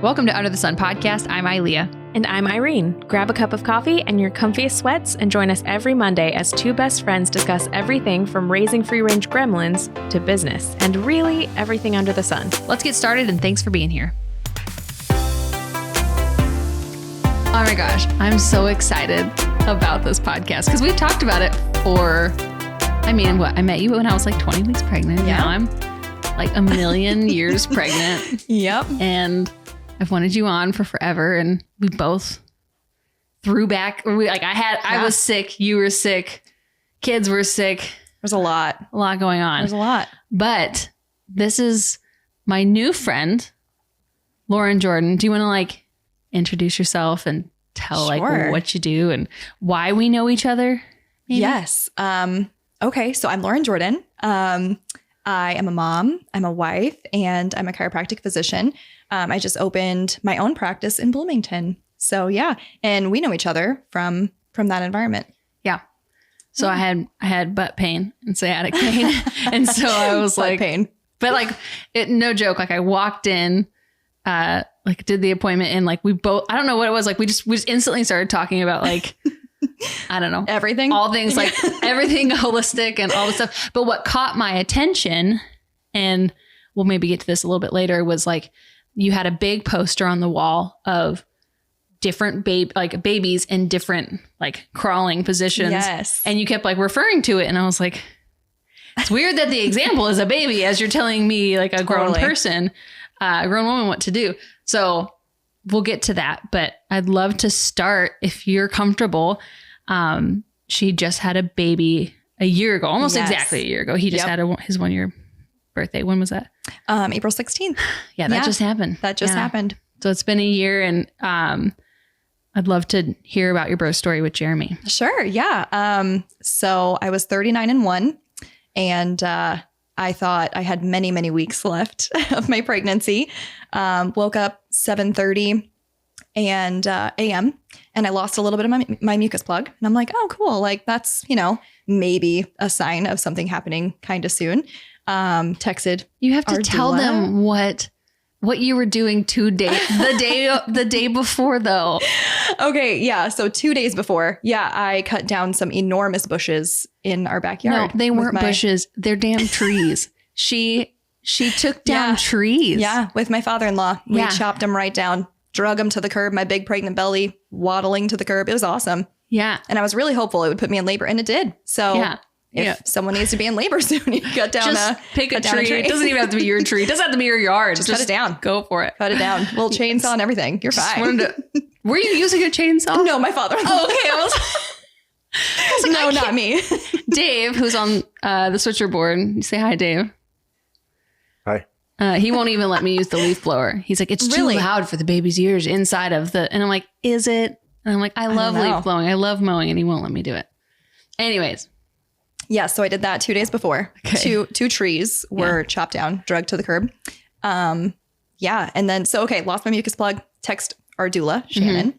Welcome to Under the Sun podcast. I'm Ilea. And I'm Irene. Grab a cup of coffee and your comfiest sweats and join us every Monday as two best friends discuss everything from raising free-range gremlins to business and really everything under the sun. Let's get started and thanks for being here. Oh my gosh, I'm so excited about this podcast because we've talked about it for, I met you when I was like 20 weeks pregnant. Yeah. Now I'm like a million years pregnant. Yep. And I've wanted you on for forever, and we both threw back. I was sick, you were sick, kids were sick. There's a lot going on. There's a lot. But this is my new friend, Lauren Jordan. Do you want to introduce yourself and tell Sure. what you do and why we know each other? Maybe? Yes. Okay. So I'm Lauren Jordan. I am a mom, I'm a wife, and I'm a chiropractic physician. I just opened my own practice in Bloomington. So yeah. And we know each other from that environment. Yeah. So I had butt pain and sciatic pain. And so I was Butt pain. But no joke. I walked in, did the appointment and we both, I don't know what it was. We just instantly started talking about I don't know. Everything. All things everything holistic and all this stuff. But what caught my attention, and we'll maybe get to this a little bit later, was you had a big poster on the wall of different babies in different crawling positions. Yes. And you kept referring to it. And I was like, it's weird that the example is a baby as you're telling me a grown person, a grown woman what to do. So we'll get to that, but I'd love to start if you're comfortable. She just had a baby a year ago, almost exactly a year ago. He just had his 1 year birthday. When was that? April 16th. Yeah, that just happened. That just happened. So it's been a year, and I'd love to hear about your birth story with Jeremy. Sure. Yeah. So I was 39 and 1, and I thought I had many, many weeks left of my pregnancy. Woke up 7:30 a.m. and I lost a little bit of my mucus plug. And I'm like, oh, cool. That's, maybe a sign of something happening kind of soon. Texted. You have to tell doula. them what you were doing the day before though. Okay. Yeah. So 2 days before, I cut down some enormous bushes in our backyard. No, they weren't bushes. They're damn trees. She took down trees. Yeah. With my father-in-law, we chopped them right down, drug them to the curb, my big pregnant belly waddling to the curb. It was awesome. Yeah. And I was really hopeful it would put me in labor, and it did. So if someone needs to be in labor soon, you cut down pick a tree. It doesn't even have to be your tree. It doesn't have to be your yard. Just cut it down. Go for it. Cut it down. Little chainsaw and everything. You're fine. Were you using a chainsaw? No, my father-in-law. Oh, okay. No, not me. Dave, who's on the switcher board. You say hi, Dave. Hi. He won't even let me use the leaf blower. He's like, it's too loud for the baby's ears inside of the, and I'm like, is it? And I'm like, I love leaf blowing. I love mowing, and he won't let me do it. Anyways. Yeah. So I did that 2 days before. Okay. Two trees were chopped down, dragged to the curb. And then, lost my mucus plug, text our doula, Shannon.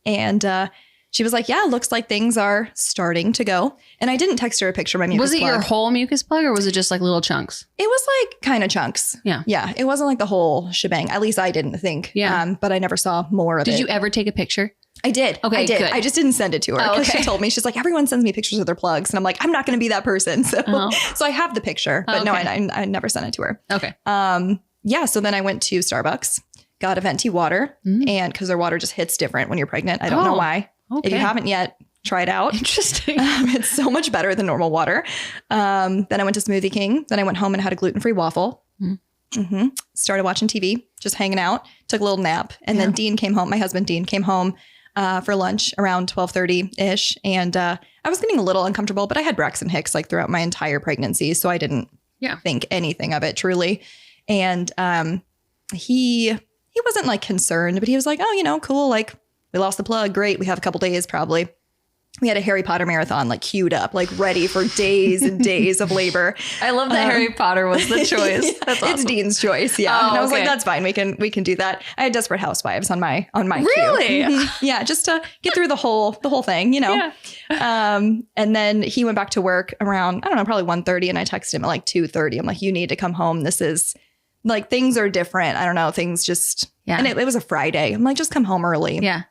And, she was like, looks like things are starting to go. And I didn't text her a picture of my mucus plug. Was it your whole mucus plug, or was it just little chunks? It was kind of chunks. Yeah. Yeah. It wasn't the whole shebang. At least I didn't think. Yeah. But I never saw more of it. Did you ever take a picture? I did. Okay, I did. good. I just didn't send it to her because she told me, she's like, everyone sends me pictures of their plugs. And I'm like, I'm not going to be that person. So I have the picture, but no, I never sent it to her. Okay. So then I went to Starbucks, got a venti water, and because their water just hits different when you're pregnant. I don't know why. Okay. If you haven't yet, try it out. Interesting. It's so much better than normal water. Then I went to Smoothie King. Then I went home and had a gluten-free waffle. Started watching TV, just hanging out, took a little nap. And then Dean came home. My husband, Dean, came home for lunch around 12:30-ish. And I was getting a little uncomfortable, but I had Braxton Hicks throughout my entire pregnancy. So I didn't think anything of it truly. And he wasn't concerned, but he was like, oh, cool. We lost the plug. Great. We have a couple days probably. We had a Harry Potter marathon queued up, ready for days and days of labor. I love that Harry Potter was the choice. That's awesome. It's Dean's choice. Yeah. Oh, and I was like, that's fine. We can do that. I had Desperate Housewives on my really? queue. Yeah. Just to get through the whole thing, Yeah. And then he went back to work around, I don't know, probably 1:30, and I texted him at 2:30. I'm like, you need to come home. This is Like things are different. I don't know. Things just, and it was a Friday. I'm like, just come home early. Yeah.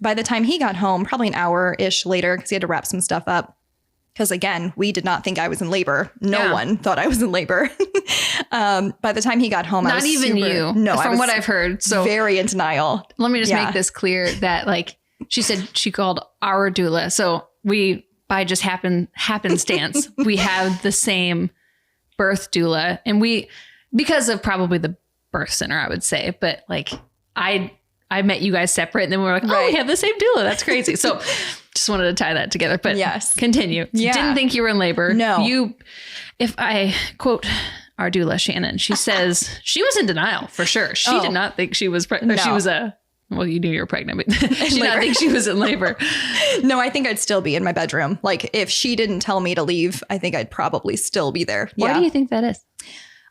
By the time he got home, probably an hour-ish later, because he had to wrap some stuff up. Because again, we did not think I was in labor. No one thought I was in labor. By the time he got home, I was you. No, from what I've heard. So very in denial. Let me just make this clear that like she said she called our doula. So we, by just happenstance, we have the same birth doula, and we, because of probably the birth center, I would say, but like I met you guys separate, and then we were like, oh, we have the same doula. That's crazy. So just wanted to tie that together, but continue. Yeah. Didn't think you were in labor. No. If I quote our doula, Shannon, she says she was in denial for sure. She did not think she was pregnant. She was well, you knew you were pregnant, but she did not think she was in labor. No, I think I'd still be in my bedroom. Like if she didn't tell me to leave, I think I'd probably still be there. Why do you think that is?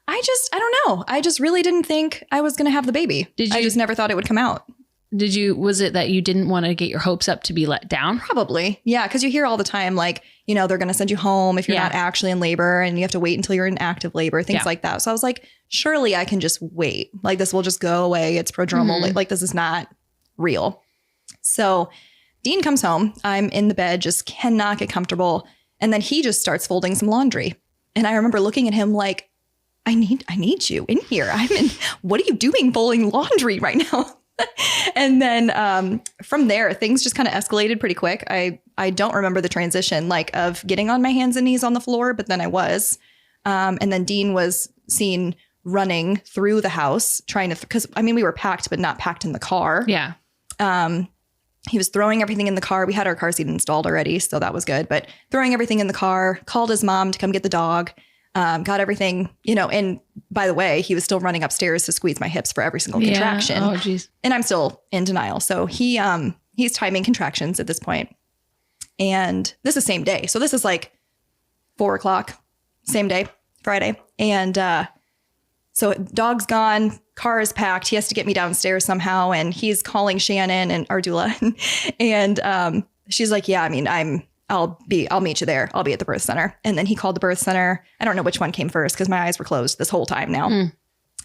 I don't know. I just really didn't think I was going to have the baby. I just never thought it would come out. Was it that you didn't want to get your hopes up to be let down? Probably. Yeah. Because you hear all the time, like, you know, they're going to send you home if you're not actually in labor, and you have to wait until you're in active labor, things like that. So I was like, surely I can just wait. Like this will just go away. It's prodromal. Like this is not real. So Dean comes home. I'm in the bed, just cannot get comfortable. And then he just starts folding some laundry. And I remember looking at him like, I need you in here. What are you doing folding laundry right now? And then from there, things just kind of escalated pretty quick. I don't remember the transition like of getting on my hands and knees on the floor, but then I was. And then Dean was seen running through the house trying to, because I mean, we were packed, but not packed in the car. Yeah. He was throwing everything in the car. We had our car seat installed already, so that was good. But throwing everything in the car, called his mom to come get the dog. Got everything, you know, and by the way, he was still running upstairs to squeeze my hips for every single contraction. Oh, geez. And I'm still in denial. So he's timing contractions at this point. And this is same day. So this is like 4:00, same day, Friday. And so dog's gone, car is packed. He has to get me downstairs somehow. And he's calling Shannon and our doula. And she's like, yeah, I mean, I'll meet you there. I'll be at the birth center. And then he called the birth center. I don't know which one came first because my eyes were closed this whole time now.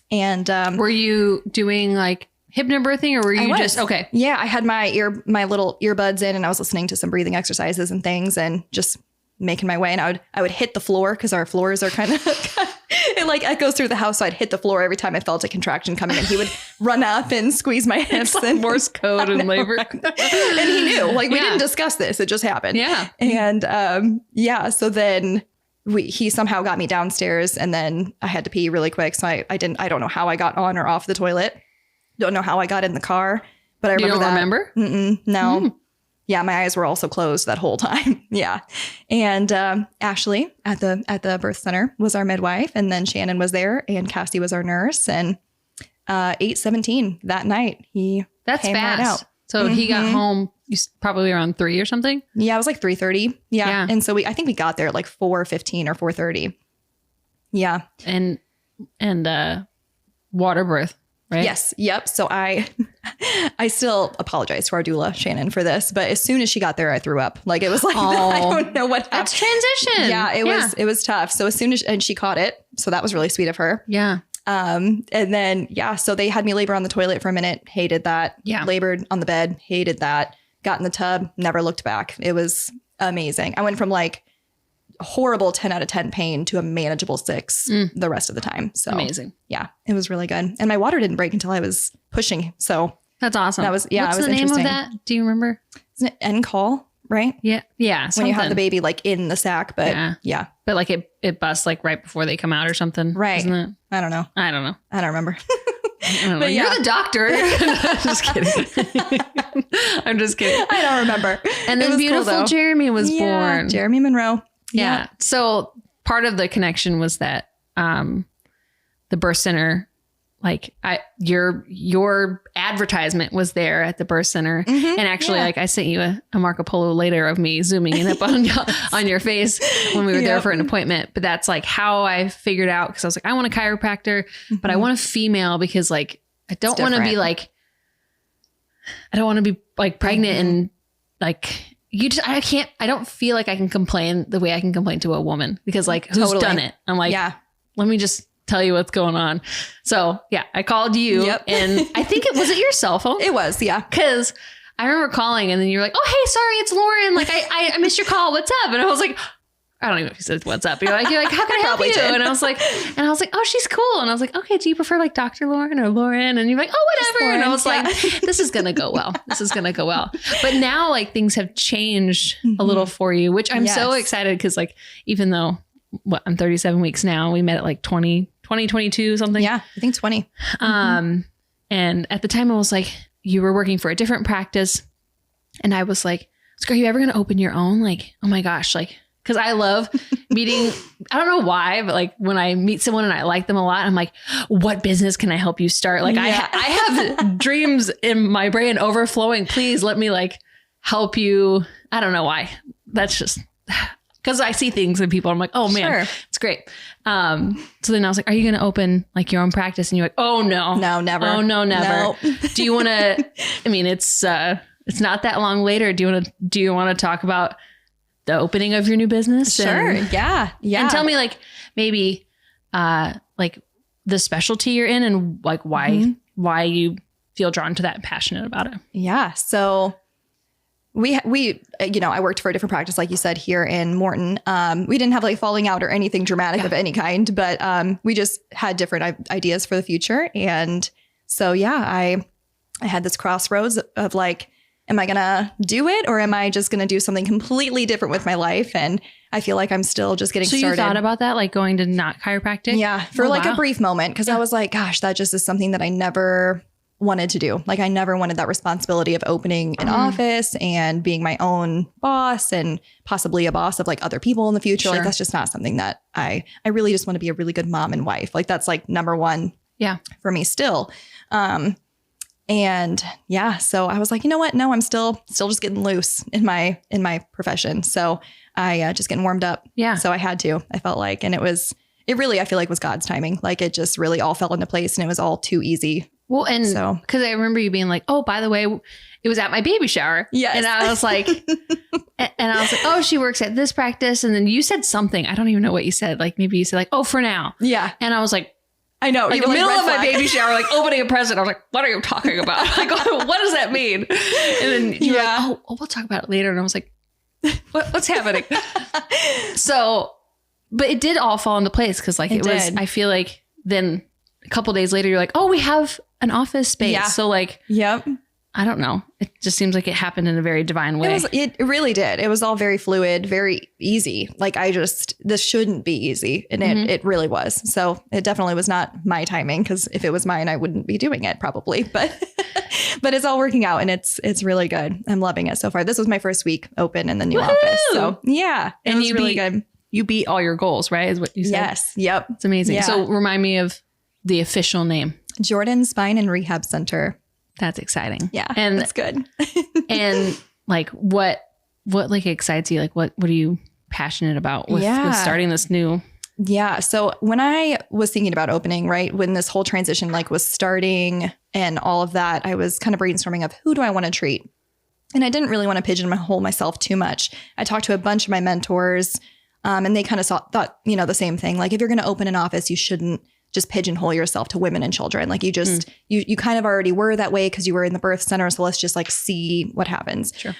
And were you doing like hypnobirthing, or were you just okay? Yeah, I had my little earbuds in, and I was listening to some breathing exercises and things, and just making my way. And I would hit the floor because our floors are kind of it like echoes through the house. So I'd hit the floor every time I felt a contraction coming, and he would run up and squeeze my hips. It's like Morse code in labor. Right? And he knew, like, we didn't discuss this. It just happened. Yeah. And so then he somehow got me downstairs, and then I had to pee really quick. So I don't know how I got on or off the toilet. Don't know how I got in the car, but I remember you don't remember? No. Yeah, my eyes were also closed that whole time. Yeah. And Ashley at the birth center was our midwife. And then Shannon was there, and Cassie was our nurse. And 8:17 that night, That's came fast. Right out. So he got home probably around 3 or something? Yeah, it was like 3:30. Yeah. And so I think we got there at like 4:15 or 4:30. Yeah. And water birth. Right? Yes. Yep. So I still apologize to our doula, Shannon, for this. But as soon as she got there, I threw up. Like it was like, I don't know what happened. That's transition. Yeah, it was tough. So as soon as, and she caught it. So that was really sweet of her. Yeah. And then, so they had me labor on the toilet for a minute. Hated that. Yeah. Labored on the bed. Hated that. Got in the tub. Never looked back. It was amazing. I went from like horrible 10 out of 10 pain to a manageable 6 the rest of the time. So amazing. Yeah, it was really good. And my water didn't break until I was pushing. So that's awesome. That was, What's it was the name interesting. of that? Do you remember? Isn't it end-call, right? Yeah. Yeah. When you have the baby like in the sack, but yeah. But like it busts like right before they come out or something. Right. Isn't it? I don't know. I don't remember. I don't know. You're the doctor. I'm just kidding. I'm just kidding. I don't remember. And then beautiful cool, Jeremy was born. Jeremy Monroe. Yeah. So part of the connection was that the birth center, like your advertisement was there at the birth center. And actually, like I sent you a Marco Polo later of me zooming in up on your face when we were there for an appointment. But that's like how I figured out, because I was like, I want a chiropractor, but I want a female because like I don't want to be like, I don't want to be like pregnant and like I don't feel like I can complain the way I can complain to a woman, because like who's done it? I'm like, let me just tell you what's going on. So yeah, I called you and I think was it your cell phone? It was, yeah. Cause I remember calling and then you're like, oh, hey, sorry, it's Lauren. Like I missed your call. What's up? And I was like, I don't even know if you said what's up. You're like, how can I help you? And I was like, oh, she's cool. And I was like, okay, do you prefer like Dr. Lauren or Lauren? And you're like, oh, whatever. And I was like, this is going to go well. This is going to go well. But now like things have changed a little for you, which I'm so excited. Cause like, even though I'm 37 weeks now, we met at like 2022 something. Yeah. I think 20. And at the time I was like, you were working for a different practice. And I was like, are you ever going to open your own? Like, oh my gosh, like, because I love meeting, I don't know why, but like when I meet someone and I like them a lot, I'm like, what business can I help you start? Like I have dreams in my brain overflowing. Please let me like help you. I don't know why. That's just because I see things in people. I'm like, oh man, it's great. So then I was like, are you going to open like your own practice? And you're like, oh no, never. Oh no, never. No. Do you want to, I mean, it's not that long later. Do you want to talk about the opening of your new business? Sure. Yeah. And tell me like maybe like the specialty you're in and like why you feel drawn to that and passionate about it. Yeah. So we I worked for a different practice, like you said, here in Morton. We didn't have like falling out or anything dramatic of any kind, but we just had different ideas for the future. And so, I had this crossroads of like, am I going to do it or am I just going to do something completely different with my life? And I feel like I'm still just getting started. So you thought about that, like going to not chiropractic? Yeah, for a brief moment. Cause I was like, gosh, that just is something that I never wanted to do. Like I never wanted that responsibility of opening an office and being my own boss and possibly a boss of like other people in the future. Sure. Like that's just not something that I really just want to be a really good mom and wife. Like that's like number one for me still. And so I was like, you know what? No, I'm still just getting loose in my profession. So I just getting warmed up. Yeah. So I had to, I felt like, and it really, I feel like was God's timing. Like it just really all fell into place and it was all too easy. Well, and so, cause I remember you being like, oh, by the way, it was at my baby shower. Yes. And I was like, oh, she works at this practice. And then you said something, I don't even know what you said. Like maybe you said like, oh, for now. Yeah. And I was like, I know. Like the middle of my baby shower, like opening a present. I was like, what are you talking about? Like, what does that mean? And then you're like, oh, we'll talk about it later. And I was like, what's happening? So, but it did all fall into place. Cause like I feel like then a couple days later, you're like, oh, we have an office space. Yeah. So like, I don't know. It just seems like it happened in a very divine way. It really did. It was all very fluid, very easy. Like this shouldn't be easy. And it really was. So it definitely was not my timing because if it was mine, I wouldn't be doing it probably. But it's all working out and it's really good. I'm loving it so far. This was my first week open in the new office. So yeah. And it was really good. You beat all your goals, right? Is what you said? Yes. Yep. It's amazing. Yeah. So remind me of the official name. Jordan Spine and Rehab Center. That's exciting. Yeah. And that's good. And like what like excites you? Like what are you passionate about with starting this new? Yeah. So when I was thinking about opening, right, when this whole transition like was starting and all of that, I was kind of brainstorming of who do I want to treat? And I didn't really want to pigeonhole myself too much. I talked to a bunch of my mentors and they kind of thought, the same thing. Like if you're going to open an office, you shouldn't just pigeonhole yourself to women and children. Like you just, you kind of already were that way because you were in the birth center. So let's just like see what happens. Sure.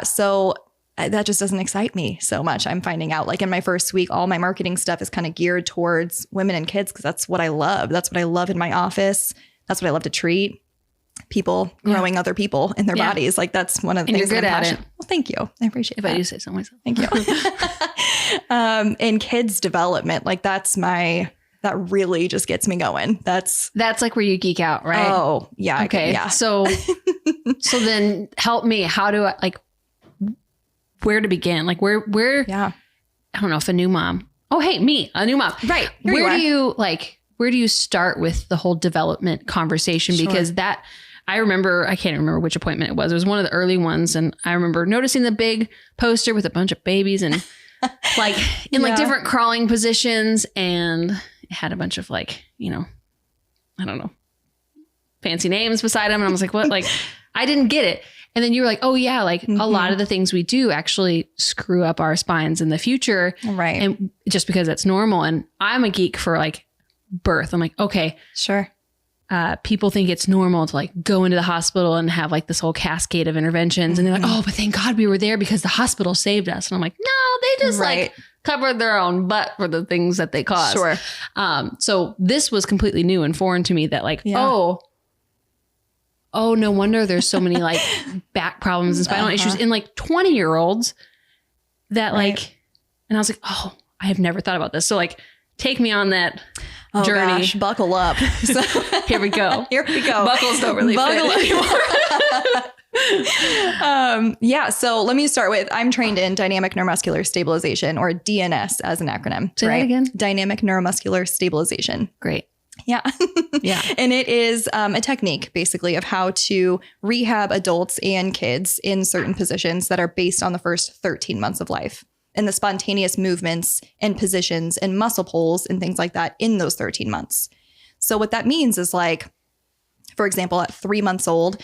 So that just doesn't excite me so much. I'm finding out like in my first week, all my marketing stuff is kind of geared towards women and kids because that's what I love. That's what I love in my office. That's what I love to treat. People growing other people in their bodies. Like that's one of the things you're good that I'm at passionate. it. Well, thank you. I appreciate that. If I do say so myself. Thank you. And kids development, like that really just gets me going. That's like where you geek out, right? Oh yeah. Okay. Yeah. So then help me. How do I like, where to begin? Like where, I don't know if a new mom, oh, hey, me, a new mom. Right. Where do you start with the whole development conversation? Sure. Because I can't remember which appointment it was. It was one of the early ones. And I remember noticing the big poster with a bunch of babies and like in like different crawling positions. And it had a bunch of like, I don't know, fancy names beside them. And I was like, what? Like, I didn't get it. And then you were like, oh yeah, like a lot of the things we do actually screw up our spines in the future. Right. And just because it's normal. And I'm a geek for like birth. I'm like, okay, Sure. people think it's normal to like go into the hospital and have like this whole cascade of interventions. And they're like, oh, but thank God we were there because the hospital saved us. And I'm like, no, they just like covered their own butt for the things that they caused. Sure. So this was completely new and foreign to me that like, oh, no wonder there's so many like back problems and spinal issues in like 20-year-olds that like, and I was like, oh, I have never thought about this. So like, take me on that journey. Gosh, buckle up. So, here we go. Here we go. Buckles don't really fit anymore. So let me start with, I'm trained in dynamic neuromuscular stabilization, or DNS as an acronym. Say that again. Dynamic neuromuscular stabilization. Great. Yeah. Yeah. And it is a technique basically of how to rehab adults and kids in certain positions that are based on the first 13 months of life, and the spontaneous movements and positions and muscle pulls and things like that in those 13 months. So what that means is like, for example, at 3 months old,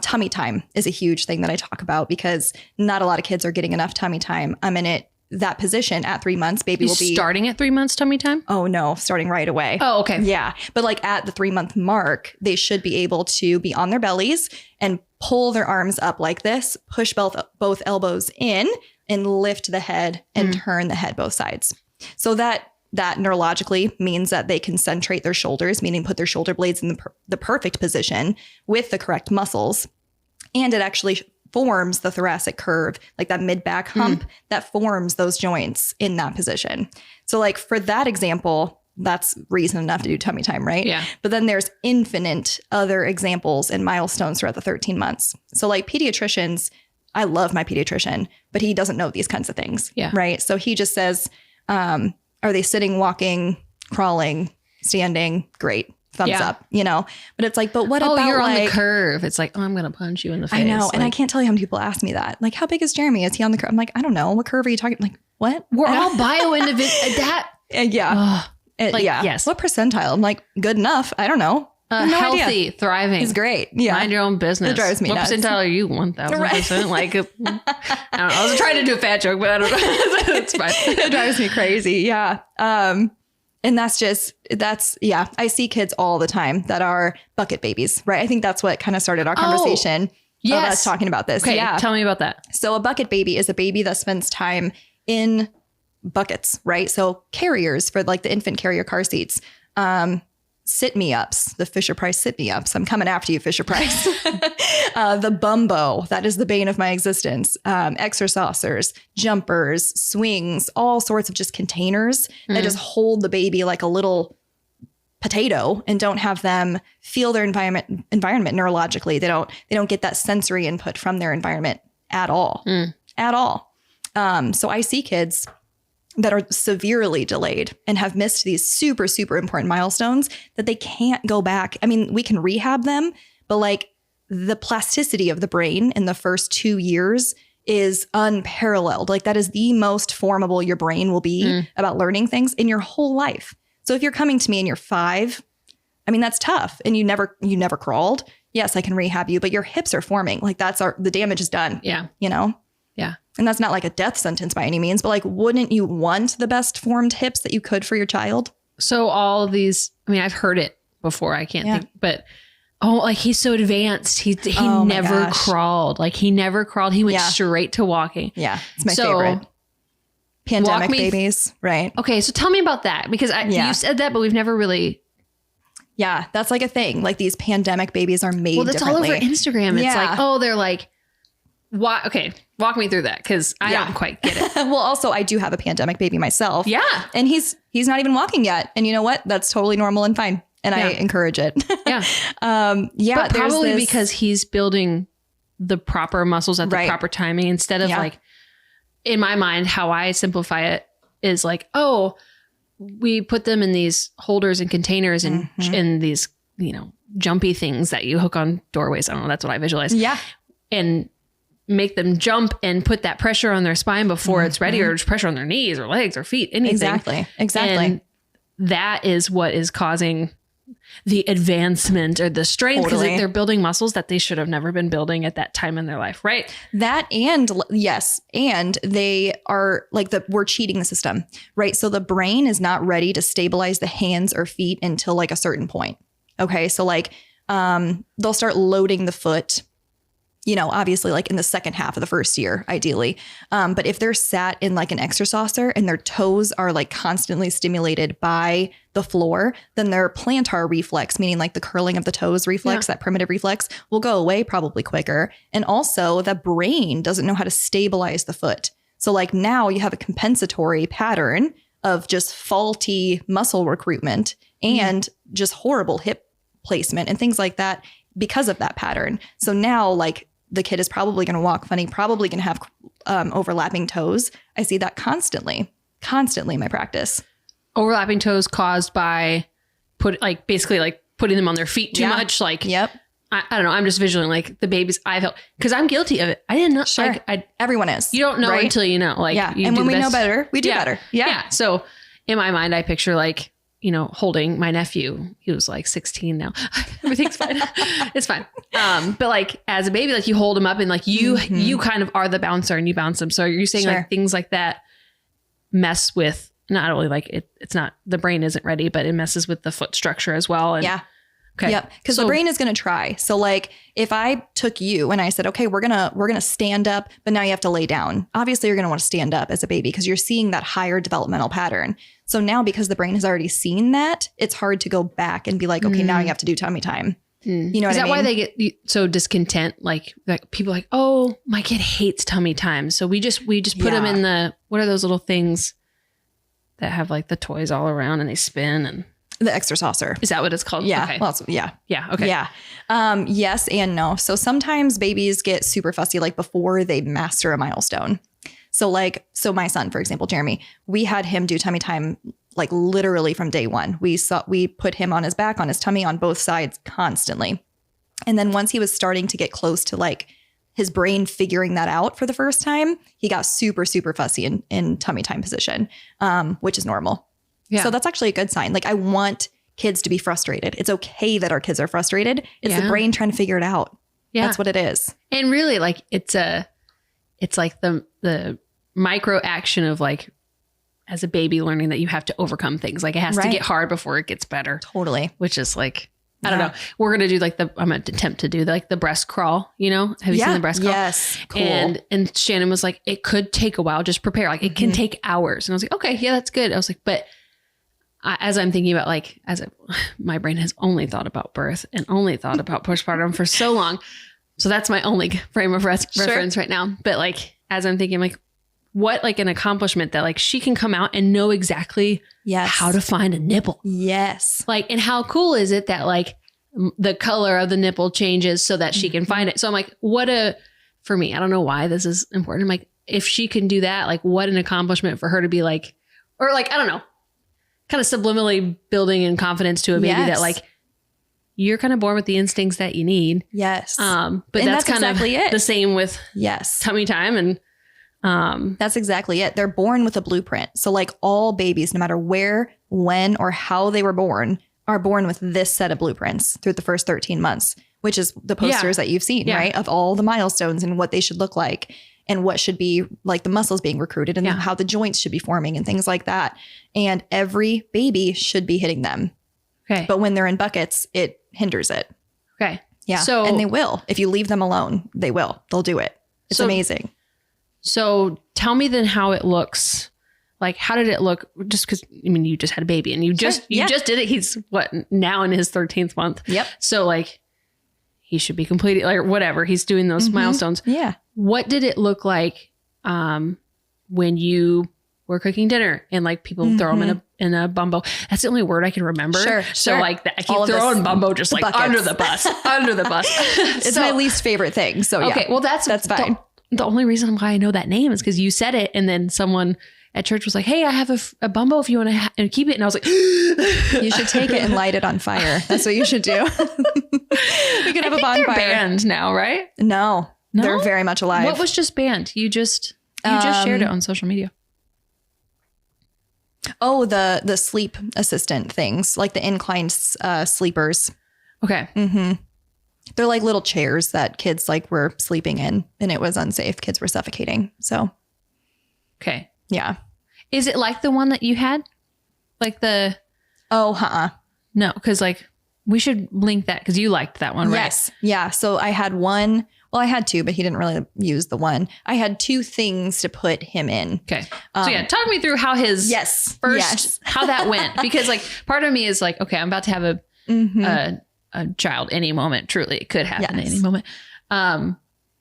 tummy time is a huge thing that I talk about because not a lot of kids are getting enough tummy time. I'm in that position at 3 months. Baby will be starting at 3 months tummy time. Oh no, starting right away. Oh, okay. Yeah. But like at the 3-month mark, they should be able to be on their bellies and pull their arms up like this, push both elbows in and lift the head and turn the head both sides. So that neurologically means that they can centrate their shoulders, meaning put their shoulder blades in the perfect position with the correct muscles. And it actually forms the thoracic curve, like that mid-back hump that forms those joints in that position. So like for that example, that's reason enough to do tummy time, right? Yeah. But then there's infinite other examples and milestones throughout the 13 months. So like pediatricians, I love my pediatrician, but he doesn't know these kinds of things. Yeah. Right. So he just says, are they sitting, walking, crawling, standing? Great. Thumbs up, but it's like, but what about you're on like, the curve. It's like, oh, I'm going to punch you in the face. I know. And I Like, can't tell you how many people ask me that. Like, how big is Jeremy? Is he on the curve? I'm like, I don't know. What curve are you talking? Like, what? we're all bio-individual. Yeah. Yes. What percentile? I'm like, good enough. I don't know. I have no healthy, idea. thriving. He's great. Yeah. Mind your own business. It drives me what nuts. percentile are you? 1,000%. Like, I don't know. I was trying to do a fat joke, but I don't know. It's fine. It drives me crazy. Yeah. And I see kids all the time that are bucket babies, right? I think that's what kind of started our conversation of us talking about this. Okay, yeah. tell me about that. So a bucket baby is a baby that spends time in buckets, right? So carriers for like the infant carrier car seats, sit-me-ups, the Fisher-Price sit-me-ups. I'm coming after you, Fisher-Price. The Bumbo, that is the bane of my existence. Exercisers, jumpers, swings, all sorts of just containers that just hold the baby like a little potato and don't have them feel their environment neurologically. They don't get that sensory input from their environment at all. At all. So I see kids that are severely delayed and have missed these super, super important milestones that they can't go back. I mean, we can rehab them, but like the plasticity of the brain in the first 2 years is unparalleled. Like that is the most formable your brain will be about learning things in your whole life. So if you're coming to me and you're 5, I mean, that's tough. And you never crawled. Yes, I can rehab you, but your hips are forming. Like the damage is done. Yeah. Yeah. And that's not like a death sentence by any means, but like, wouldn't you want the best formed hips that you could for your child? So all of these, I mean, I've heard it before. I can't think, but like he's so advanced. He never crawled. Like he never crawled. He went straight to walking. Yeah. It's my favorite. Pandemic babies. Right. Okay. So tell me about that because you said that, but we've never really. Yeah. That's like a thing. Like these pandemic babies are made Well, that's all over Instagram. It's like, they're like, why? Okay. Walk me through that because I don't quite get it. Well, also, I do have a pandemic baby myself. Yeah. And he's not even walking yet. And you know what? That's totally normal and fine. And I encourage it. Yeah. But probably because he's building the proper muscles at the proper timing instead of like, in my mind, how I simplify it is like, we put them in these holders and containers and in these, jumpy things that you hook on doorways. I don't know. That's what I visualize. Yeah. And make them jump and put that pressure on their spine before it's ready, or just pressure on their knees or legs or feet, anything. Exactly. And that is what is causing the advancement or the strength because Totally. they're building muscles that they should have never been building at that time in their life, right? That and yes, and they are like we're cheating the system, right? So the brain is not ready to stabilize the hands or feet until like a certain point. Okay, so like they'll start loading the foot, you know, obviously like in the second half of the first year, ideally. But if they're sat in like an exerciser and their toes are like constantly stimulated by the floor, then their plantar reflex, meaning like the curling of the toes reflex, that primitive reflex, will go away probably quicker. And also the brain doesn't know how to stabilize the foot. So like now you have a compensatory pattern of just faulty muscle recruitment and just horrible hip placement and things like that because of that pattern. So now like the kid is probably going to walk funny, probably going to have overlapping toes. I see that constantly in my practice. Overlapping toes caused by basically putting them on their feet too much. Like, Yep. I don't know. I'm just visualizing like the babies I've held because I'm guilty of it. I didn't know. Sure. Like, Everyone is. you don't know right? until you know. Like, Yeah. you And do when the we know best. better, we do better. Yeah. So in my mind, I picture like, you know, holding my nephew. He was like 16 now. Everything's fine. It's fine. But like as a baby, like you hold him up and like you kind of are the bouncer and you bounce him. So you're saying like things like that mess with not only like it's not the brain isn't ready, but it messes with the foot structure as well. And Yeah. okay. Yep. Because the brain is going to try. So like if I took you and I said, okay, we're gonna stand up, but now you have to lay down. Obviously you're going to want to stand up as a baby because you're seeing that higher developmental pattern. So now because the brain has already seen that, it's hard to go back and be like, okay, now you have to do tummy time. You know what I mean? Is that why they get so discontent? Like people are like, oh, my kid hates tummy time. So we just put him in what are those little things that have like the toys all around and they spin and The exerciser. is that what it's called? Yeah. Okay. Well, yeah. Yeah. Okay. Yeah. Yes and no. So sometimes babies get super fussy like before they master a milestone. So my son, for example, Jeremy, we had him do tummy time like literally from day one. We put him on his back, on his tummy, on both sides constantly. And then once he was starting to get close to like his brain figuring that out for the first time, he got super, super fussy in tummy time position, which is normal. Yeah. So that's actually a good sign. Like I want kids to be frustrated. It's okay that our kids are frustrated. It's the brain trying to figure it out. Yeah. That's what it is. And really like it's like the micro action of like as a baby learning that you have to overcome things. Like it has to get hard before it gets better. Totally. Which is like, I don't know. We're going to do like I'm going to attempt to do like the breast crawl, you know? Have you seen the breast crawl? Yes. Cool. And Shannon was like, it could take a while. Just prepare. Like it can take hours. And I was like, okay, yeah, that's good. I was like, but as I'm thinking about like, my brain has only thought about birth and only thought about postpartum for so long. So that's my only frame of reference right now. But like, as I'm thinking like, what like an accomplishment that like she can come out and know exactly how to find a nipple. Yes. Like, and how cool is it that like the color of the nipple changes so that she can find it. So I'm like, for me, I don't know why this is important. I'm like, if she can do that, like what an accomplishment for her to be like, or like, I don't know, kind of subliminally building in confidence to a baby that like, you're kind of born with the instincts that you need. Yes. But and that's kind exactly of the same with tummy time and that's exactly it. They're born with a blueprint. So like all babies, no matter where, when, or how they were born, are born with this set of blueprints through the first 13 months, which is the posters that you've seen, right? Of all the milestones and what they should look like and what should be like the muscles being recruited and how the joints should be forming and things like that. And every baby should be hitting them. Okay. But when they're in buckets, it hinders it. Okay. Yeah. So, and they will. If you leave them alone, they will. They'll do it. It's amazing. So tell me then how it looks. Like, how did it look? Just because, I mean, you just had a baby and you just did it. He's now in his 13th month. Yep. So like he should be completed, like whatever. He's doing those milestones. Yeah. What did it look like when you were cooking dinner and like people throw them in a bumbo? That's the only word I can remember. Sure. So like I keep throwing bumbo just like buckets. under the bus. It's my least favorite thing. So yeah. Okay. Well, that's fine. The only reason why I know that name is because you said it, and then someone at church was like, "Hey, I have a bumbo if you want to keep it," and I was like, "You should take it and light it on fire. That's what you should do." We could have a bonfire. They're banned now, right? No, they're very much alive. What was just banned? You just shared it on social media. Oh, the sleep assistant things, like the inclined sleepers. Okay. They're like little chairs that kids like were sleeping in, and it was unsafe. Kids were suffocating. So, okay. Yeah. Is it like the one that you had? Like the... Oh, No, because like we should link that because you liked that one, right? Yes. Yeah. So I had one. Well, I had two, but he didn't really use the one. I had two things to put him in. Okay. So yeah, talk me through how his how that went. Because like part of me is like, okay, I'm about to have a child any moment. Truly, it could happen at any moment. But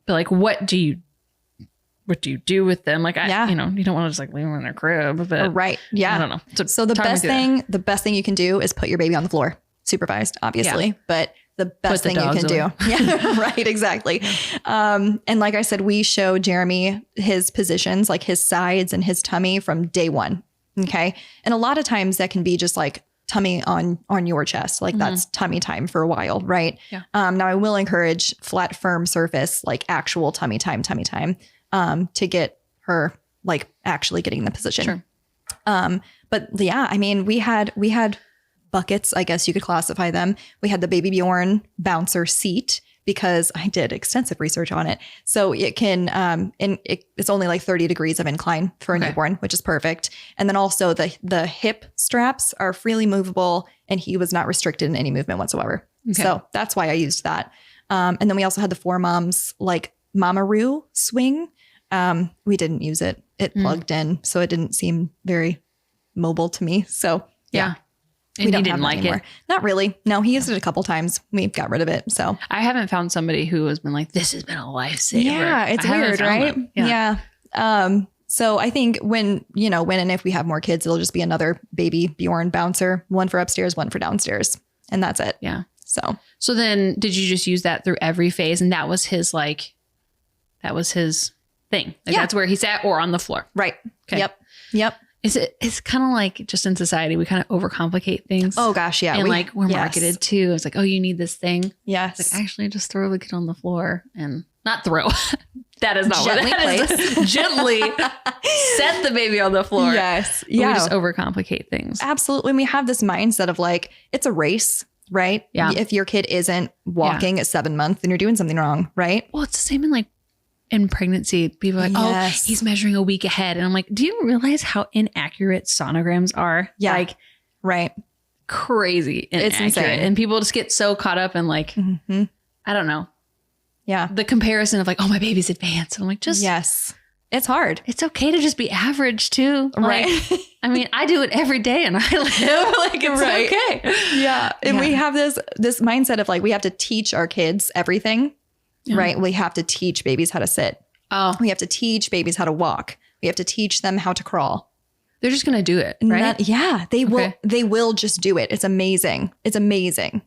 like, what do you do with them? Like, you don't want to just like leave them in their crib. But right. Yeah. I don't know. So the best thing you can do is put your baby on the floor, supervised, obviously, but the best thing you can do. Yeah, right. Exactly. And like I said, we show Jeremy his positions, like his sides and his tummy from day one. Okay. And a lot of times that can be just like tummy on your chest. Like that's tummy time for a while. Right. Yeah. Now I will encourage flat, firm surface, like actual tummy time, to get her like actually getting the position. Sure. But yeah, I mean, we had buckets, I guess you could classify them. We had the Babybjorn bouncer seat because I did extensive research on it. So it can, it's only like 30 degrees of incline for a newborn, which is perfect. And then also the hip straps are freely movable and he was not restricted in any movement whatsoever. Okay. So that's why I used that. And then we also had the Four Moms like Mamaroo swing. We didn't use it. It plugged in, so it didn't seem very mobile to me. So yeah. And you didn't like it? Not really. No, he used it a couple times. We got rid of it. So I haven't found somebody who has been like, this has been a lifesaver. Yeah, it's weird, right? Yeah. So I think when and if we have more kids, it'll just be another Babybjorn bouncer, one for upstairs, one for downstairs. And that's it. Yeah. So then did you just use that through every phase? And that was his thing. Like that's where he sat or on the floor. Right. Okay. Yep. It's kind of like just in society, we kind of overcomplicate things. Oh gosh. Yeah. And we're marketed to, it's like, oh, you need this thing. Yes. It's like, actually just throw the kid on the floor and not throw. That is not gently what that is. Gently set the baby on the floor. Yes. Yeah. We just overcomplicate things. Absolutely. And we have this mindset of like, it's a race, right? Yeah. If your kid isn't walking at 7 months, then you're doing something wrong, right? Well, it's the same in like in pregnancy. People are like, oh, he's measuring a week ahead. And I'm like, do you realize how inaccurate sonograms are? Yeah. Like, right. Crazy inaccurate. It's insane. And people just get so caught up in like, I don't know. Yeah. The comparison of like, oh, my baby's advanced. And I'm like, yes. It's hard. It's okay to just be average too. Right. Like, I mean, I do it every day and I live like it's okay. Yeah. And we have this mindset of like, we have to teach our kids everything. Yeah. Right. We have to teach babies how to sit. Oh, we have to teach babies how to walk. We have to teach them how to crawl. They're just going to do it. Right. They will. They will just do it. It's amazing. It's amazing.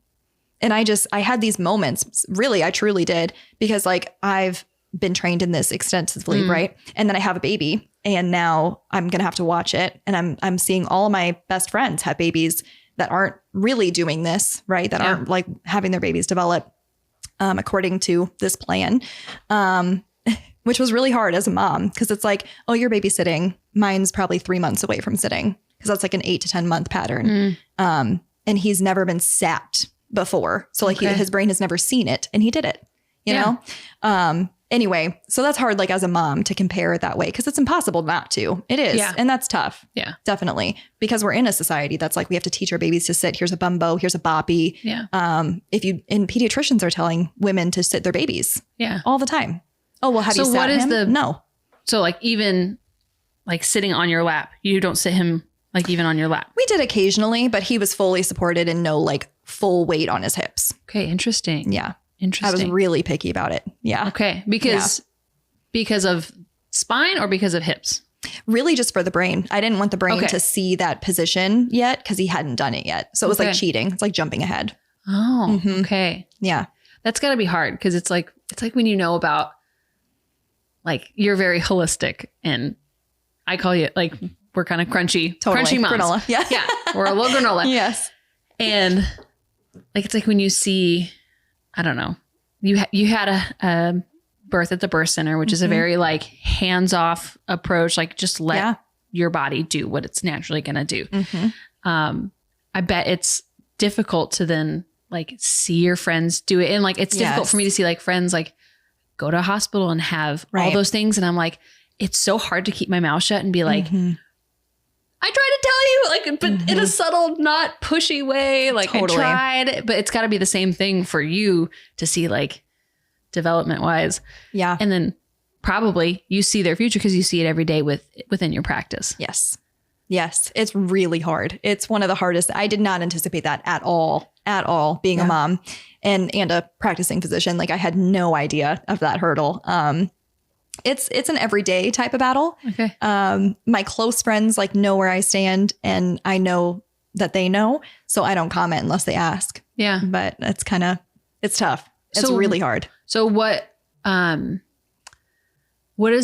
And I had these moments. Really, I truly did. Because like I've been trained in this extensively. Right. And then I have a baby and now I'm going to have to watch it. And I'm seeing all of my best friends have babies that aren't really doing this. Right. That aren't like having their babies develop according to this plan, which was really hard as a mom because it's like, oh, you're babysitting. Mine's probably 3 months away from sitting because that's like an 8 to 10 month pattern. And he's never been sat before. So like his brain has never seen it and he did it, you know? Anyway, so that's hard like as a mom to compare it that way because it's impossible not to. It is. Yeah. And that's tough. Yeah, definitely. Because we're in a society that's like we have to teach our babies to sit. Here's a bumbo. Here's a boppy. Yeah. And pediatricians are telling women to sit their babies. Yeah. All the time. Oh, well, have you sat him? No. So like even like sitting on your lap, you don't sit him like even on your lap. We did occasionally, but he was fully supported and no like full weight on his hips. Okay. Interesting. Yeah. Interesting. I was really picky about it. Yeah. Okay. Because of spine or because of hips? Really just for the brain. I didn't want the brain to see that position yet because he hadn't done it yet. So it was like cheating. It's like jumping ahead. Oh, okay. Yeah. That's got to be hard because it's like when you know about like you're very holistic and I call you like we're kind of crunchy. Totally. Crunchy moms. Granola. Yeah. Yeah. We're a little granola. Yes. And like it's like when you see, I don't know, you had a birth at the birth center, which is a very like hands-off approach. Like just let your body do what it's naturally going to do. I bet it's difficult to then like see your friends do it. And like, it's difficult for me to see like friends like go to a hospital and have all those things. And I'm like, it's so hard to keep my mouth shut and be like, I tried to tell you, like, but in a subtle, not pushy way. Like I tried, but it's got to be the same thing for you to see like development wise. Yeah. And then probably you see their future because you see it every day within your practice. Yes. Yes. It's really hard. It's one of the hardest. I did not anticipate that at all, being a mom and a practicing physician. Like I had no idea of that hurdle. It's an everyday type of battle. Okay. My close friends like know where I stand and I know that they know. So I don't comment unless they ask. Yeah. But it's tough. It's really hard. So what does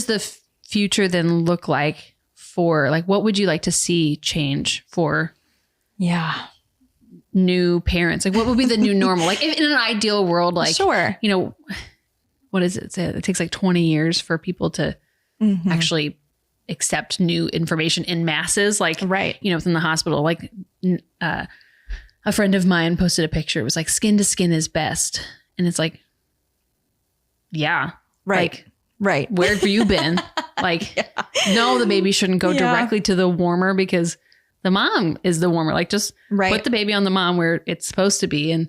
the future then look like for like, what would you like to see change for new parents? Like what would be the new normal? Like if in an ideal world, like, you know, what is it? It takes like 20 years for people to actually accept new information in masses, like, you know, within the hospital. Like a friend of mine posted a picture. It was like skin to skin is best. And it's like, like, where have you been? Like, no, the baby shouldn't go directly to the warmer because the mom is the warmer. Like just put the baby on the mom where it's supposed to be and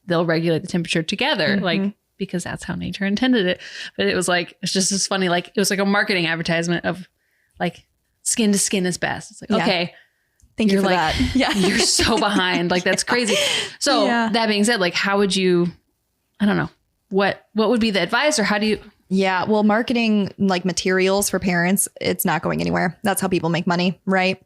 they'll regulate the temperature together. Like, because that's how nature intended it. But it was like, it's just as funny. Like it was like a marketing advertisement of like skin to skin is best. It's like, okay. Thank you for like, that. Yeah. You're so behind. Like that's crazy. So that being said, like how would you, I don't know, what would be the advice or how do you? Yeah. Well, marketing like materials for parents, it's not going anywhere. That's how people make money, right?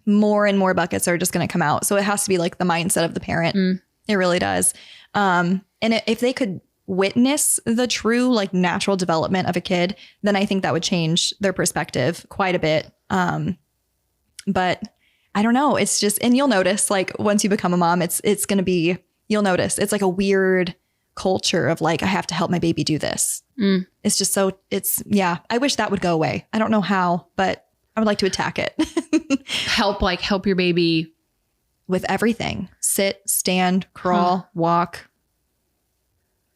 More and more buckets are just going to come out. So it has to be like the mindset of the parent. It really does. And if they could witness the true like natural development of a kid, then I think that would change their perspective quite a bit. But I don't know. It's just, and you'll notice like once you become a mom, it's going to be, you'll notice it's like a weird culture of like, I have to help my baby do this. It's just so I wish that would go away. I don't know how, but I would like to attack it. help your baby with everything. Sit, stand, crawl, walk,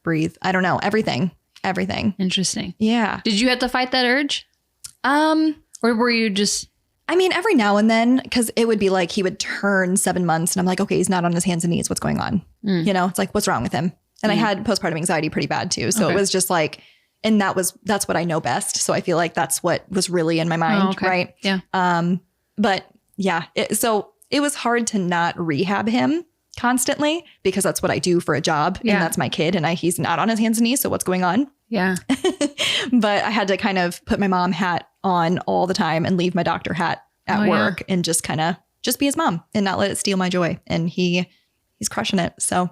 breathe. I don't know. Everything. Interesting. Yeah. Did you have to fight that urge? Or were you just... I mean, every now and then, because it would be like he would turn 7 months and I'm like, okay, he's not on his hands and knees. What's going on? You know, it's like, what's wrong with him? And I had postpartum anxiety pretty bad too. So it was just like, and that's what I know best. So I feel like that's what was really in my mind. Right. Yeah. But yeah, so it was hard to not rehab him constantly because that's what I do for a job. And that's my kid and he's not on his hands and knees. So what's going on? Yeah. But I had to kind of put my mom hat on all the time and leave my doctor hat at work and just kind of just be his mom and not let it steal my joy. And he's crushing it. So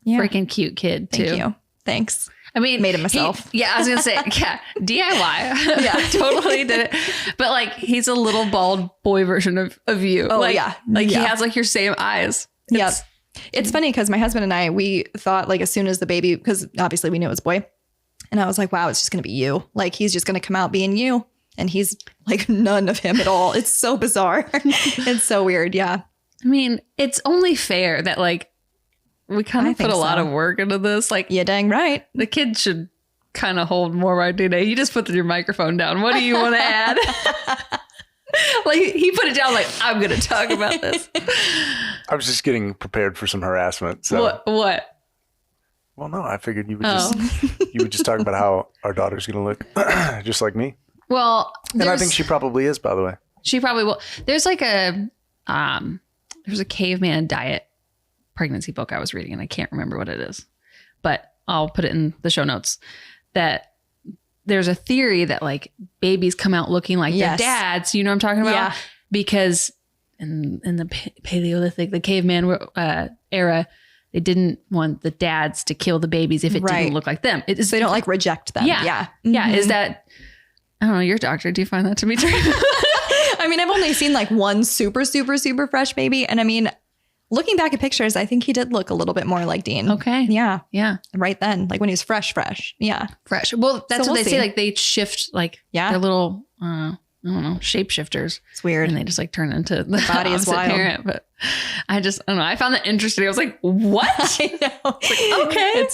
yeah. Freaking cute kid too. Thank you. Thanks. I mean, made it myself. I was going to say, DIY. Yeah, totally did it. But like, he's a little bald boy version of you. Oh like, yeah. Like he has like your same eyes. It's funny because my husband and I, we thought like as soon as the baby, because obviously we knew it was a boy. And I was like, wow, it's just going to be you. Like, he's just going to come out being you. And he's like none of him at all. It's so bizarre. It's so weird. Yeah. I mean, it's only fair that like, we kind of put a lot of work into this. Like, yeah, dang right. The kid should kind of hold more of our DNA. You just put your microphone down. What do you want to add? Like, he put it down like, I'm going to talk about this. I was just getting prepared for some harassment. So What? Well, no, I figured you would just talk about how our daughter's going to look just like me. Well, and I think she probably is, by the way. She probably will. There's like there's a caveman diet pregnancy book I was reading and I can't remember what it is, but I'll put it in the show notes, that there's a theory that like babies come out looking like their dads. You know what I'm talking about? Yeah. Because in the Paleolithic, the caveman era, they didn't want the dads to kill the babies if it didn't look like them. They don't like reject them. Yeah. Yeah. Mm-hmm. Yeah. Is that, I don't know, your doctor, do you find that to be true? I mean, I've only seen like one super, super, super fresh baby. And I mean, looking back at pictures, I think he did look a little bit more like Dean. Okay. Yeah. Yeah. Right then, like when he was fresh. Yeah. Fresh. Well, that's what they say. Like they shift like their little don't know, shapeshifters. It's weird. And they just like turn into the body is wild. parent. But I don't know. I found that interesting. I was like, what? I know. Like, okay.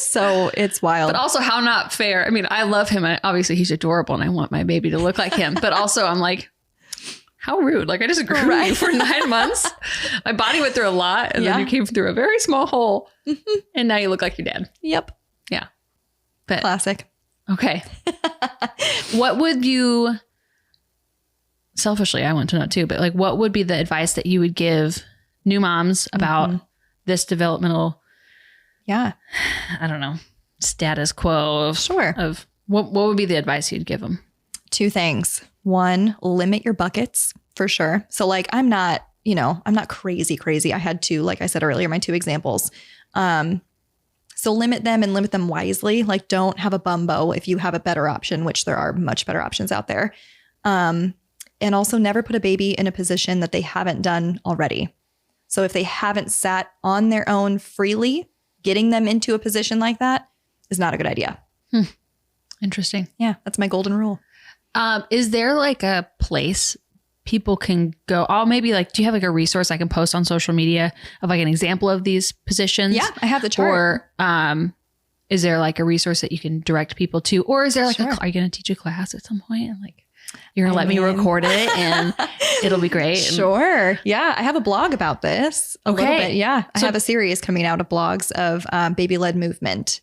It's wild. But also how not fair. I mean, I love him. Obviously he's adorable and I want my baby to look like him. But also I'm like, how rude. Like I just grew you for 9 months. My body went through a lot. And then you came through a very small hole. And now you look like your dad. Yep. Yeah. But classic. Okay. What would you, selfishly, I want to know too, but like what would be the advice that you would give new moms about this developmental, I don't know, status quo of what would be the advice you'd give them? 2 things. 1, limit your buckets for sure. So like, I'm not crazy. I had 2, like I said earlier, my 2 examples. So limit them and limit them wisely. Like don't have a bumbo if you have a better option, which there are much better options out there. And also never put a baby in a position that they haven't done already. So if they haven't sat on their own freely, getting them into a position like that is not a good idea. Interesting. Yeah, that's my golden rule. Is there like a place people can go? Oh, maybe like, do you have like a resource I can post on social media of like an example of these positions? Yeah, I have the chart. Or is there like a resource that you can direct people to? Or is there like are you going to teach a class at some point? And like, you're going to let me record it and it'll be great. Sure. Yeah. I have a blog about this a little bit. Yeah. I have a series coming out of blogs of baby-led movement.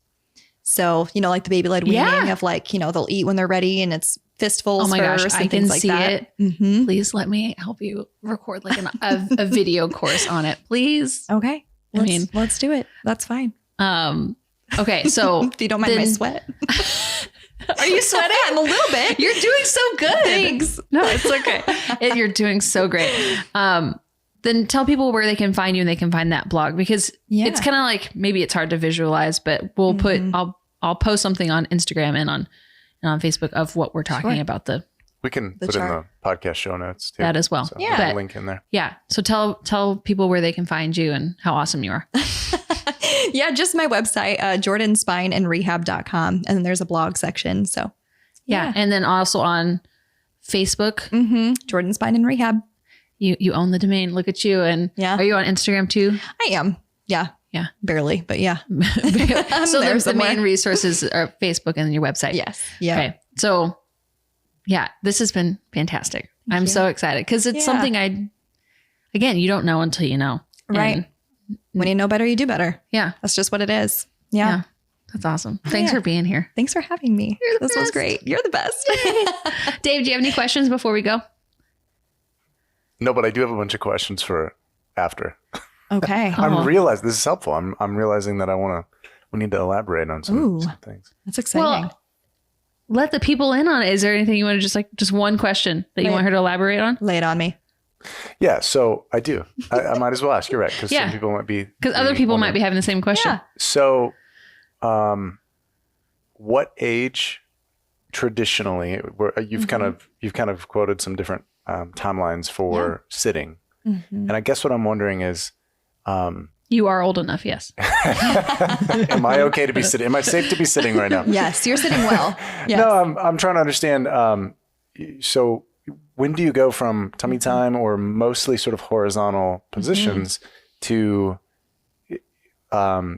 So, like the baby-led weaning of like, they'll eat when they're ready and it's fistfuls. Oh my gosh, I can see it. Mm-hmm. Please let me help you record like a video course on it, please. Okay. Let's do it. That's fine. Okay. So if you don't mind my sweat. Are you sweating? I'm a little bit. You're doing so good. Thanks. No, it's okay. You're doing so great. Then tell people where they can find you and they can find that blog because it's kind of like, maybe it's hard to visualize, but we'll put, I'll post something on Instagram and on Facebook of what we're talking about. We can put in the podcast show notes too. That as well. So a link in there. Yeah. So tell people where they can find you and how awesome you are. Yeah, just my website, jordanspineandrehab.com. And then there's a blog section. So yeah. And then also on Facebook. Jordan Spine and Rehab. You own the domain. Look at you. And are you on Instagram too? I am. Yeah. Yeah. Barely, but yeah. So the main resources are Facebook and then your website. Yes. Yeah. Okay. So yeah, this has been fantastic. I'm so excited because it's something you don't know until you know. Right. And when you know better, you do better. Yeah. That's just what it is. Yeah. That's awesome. Thanks for being here. Thanks for having me. This was great. You're the best. Dave, do you have any questions before we go? No, but I do have a bunch of questions for after. Okay. I'm realizing this is helpful. I'm realizing that we need to elaborate on some things. That's exciting. Well, let the people in on it. Is there anything you want to just one question that you want her to elaborate on? Lay it on me. Yeah. So I do. I might as well ask. You're right. Because some people might be. Because other people might be having the same question. Yeah. So, what age traditionally, you've kind of quoted some different timelines for sitting. And I guess what I'm wondering is, you are old enough, yes. Am I okay to be sitting? Am I safe to be sitting right now? Yes, you're sitting well. Yes. No, I'm trying to understand. So when do you go from tummy time or mostly sort of horizontal positions to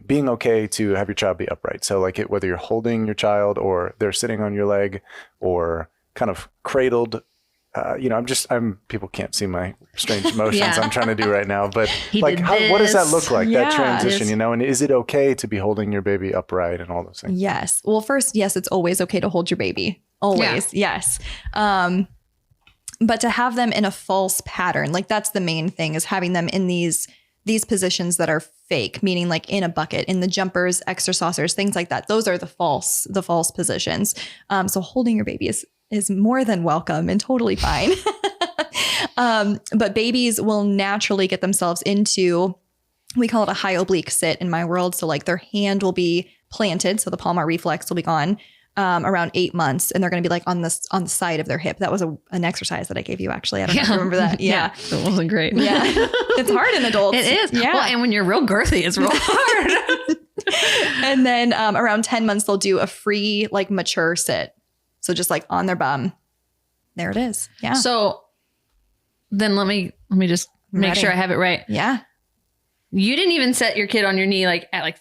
being okay to have your child be upright? So like whether you're holding your child or they're sitting on your leg or kind of cradled. People can't see my strange motions I'm trying to do right now, but like, what does that look like, that transition, and is it okay to be holding your baby upright and all those things? Yes. Well, first, yes, it's always okay to hold your baby. Always. Yeah. Yes. But to have them in a false pattern, like that's the main thing, is having them in these positions that are fake, meaning like in a bucket, in the jumpers, exercisers, things like that. Those are the false positions. So holding your baby is more than welcome and totally fine. But babies will naturally get themselves into, we call it a high oblique sit in my world. So like their hand will be planted. So the palmar reflex will be gone around 8 months. And they're going to be like on the side of their hip. That was an exercise that I gave you, actually. I don't know if you remember that. Yeah. It wasn't great. Yeah. It's hard in adults. It is. Yeah. Well, and when you're real girthy, it's real hard. And then around 10 months, they'll do a free, like mature sit. So just like on their bum, There it is. Yeah. So then let me just make sure I have it right. Yeah. You didn't even set your kid on your knee like at like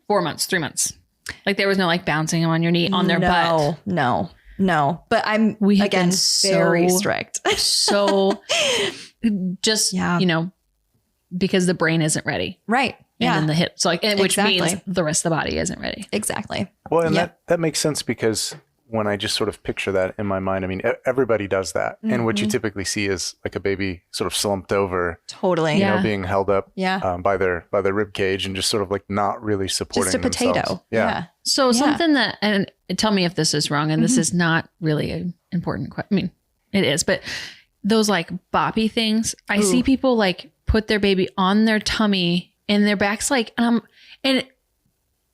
4 months, 3 months. Like there was no like bouncing them on your knee on their butt. No. But we have again been very strict. So just, you know, because the brain isn't ready. Right. And then the hips, like, which means the rest of the body isn't ready. Exactly. Well, and that makes sense because when I just sort of picture that in my mind, I mean, everybody does that. And what you typically see is like a baby sort of slumped over. Totally. You know, being held up by their rib cage and just sort of like not really supporting themselves. Just a potato. Yeah. So something that, and tell me if this is wrong, and this is not really an important question. I mean, it is, but those like boppy things, I see people like put their baby on their tummy and their back's like, and